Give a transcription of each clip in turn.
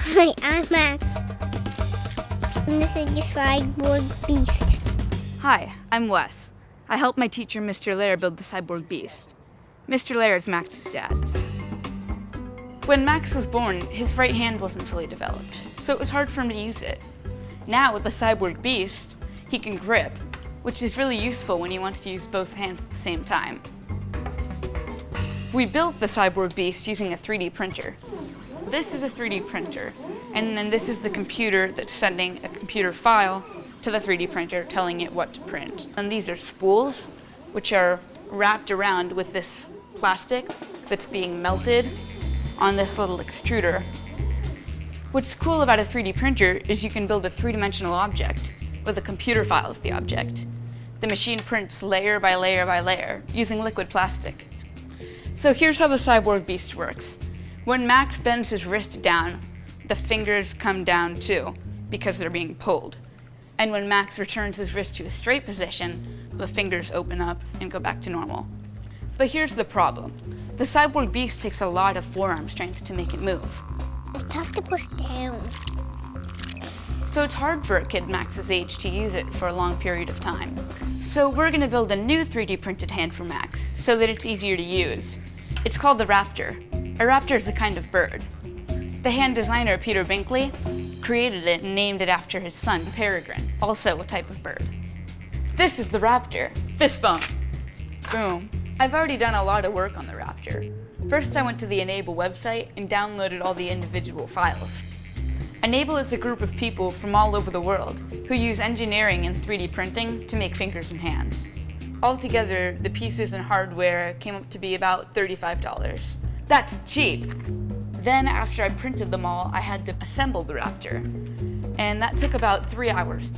Hi, I'm Max, and this is the Cyborg Beast. Hi, I'm Wes. I helped my teacher, Mr. Lair, build the Cyborg Beast. Mr. Lair is Max's dad. When Max was born, his right hand wasn't fully developed, so it was hard for him to use it. Now, with the Cyborg Beast, he can grip, which is really useful when he wants to use both hands at the same time. We built the Cyborg Beast using a 3D printer. This is a 3D printer, and then this is the computer that's sending a computer file to the 3D printer telling it what to print. And these are spools, which are wrapped around with this plastic that's being melted on this little extruder. What's cool about a 3D printer is you can build a three-dimensional object with a computer file of the object. The machine prints layer by layer by layer using liquid plastic. So here's how the Cyborg Beast works. When Max bends his wrist down, the fingers come down too, because they're being pulled. And when Max returns his wrist to a straight position, the fingers open up and go back to normal. But here's the problem. The Cyborg Beast takes a lot of forearm strength to make it move. It's tough to push down. So it's hard for a kid Max's age to use it for a long period of time. So we're gonna build a new 3D printed hand for Max so that it's easier to use. It's called the Raptor. A raptor is a kind of bird. The hand designer, Peter Binkley, created it and named it after his son, Peregrine, also a type of bird. This is the Raptor. Fist bump. Boom. I've already done a lot of work on the Raptor. First, I went to the Enable website and downloaded all the individual files. Enable is a group of people from all over the world who use engineering and 3D printing to make fingers and hands. Altogether, the pieces and hardware came up to be about $35. That's cheap. Then after I printed them all, I had to assemble the Raptor, and that took about 3 hours.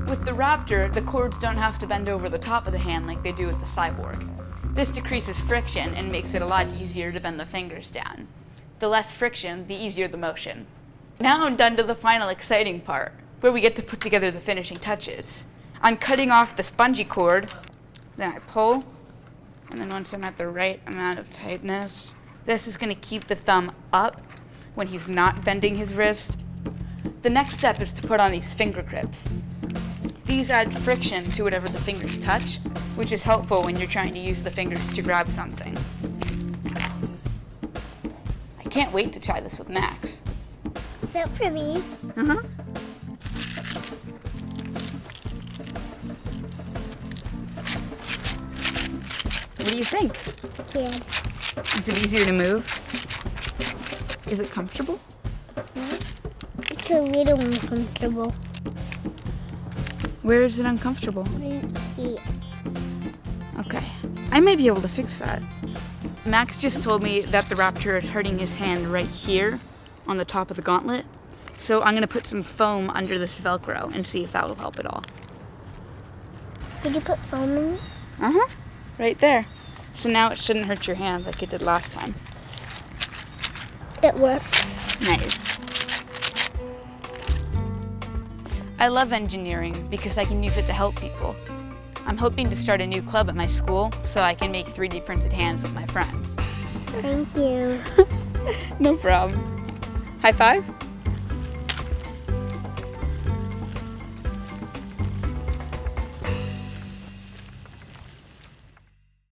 With the Raptor, the cords don't have to bend over the top of the hand like they do with the Cyborg. This decreases friction and makes it a lot easier to bend the fingers down. The less friction, the easier the motion. Now I'm done to the final exciting part, where we get to put together the finishing touches. I'm cutting off the spongy cord, then I pull, and then once I'm at the right amount of tightness, this is gonna keep the thumb up when he's not bending his wrist. The next step is to put on these finger grips. These add friction to whatever the fingers touch, which is helpful when you're trying to use the fingers to grab something. I can't wait to try this with Max. Is that for me? Uh-huh. What do you think? Kid. Is it easier to move? Is it comfortable? It's a little uncomfortable. Where is it uncomfortable? Right here. Okay, I may be able to fix that. Max just told me that the Raptor is hurting his hand right here on the top of the gauntlet. So I'm gonna put some foam under this Velcro and see if that will help at all. Did you put foam in it? Uh-huh, right there. So now it shouldn't hurt your hand like it did last time. It works. Nice. I love engineering because I can use it to help people. I'm hoping to start a new club at my school so I can make 3D printed hands with my friends. Thank you. No problem. High five?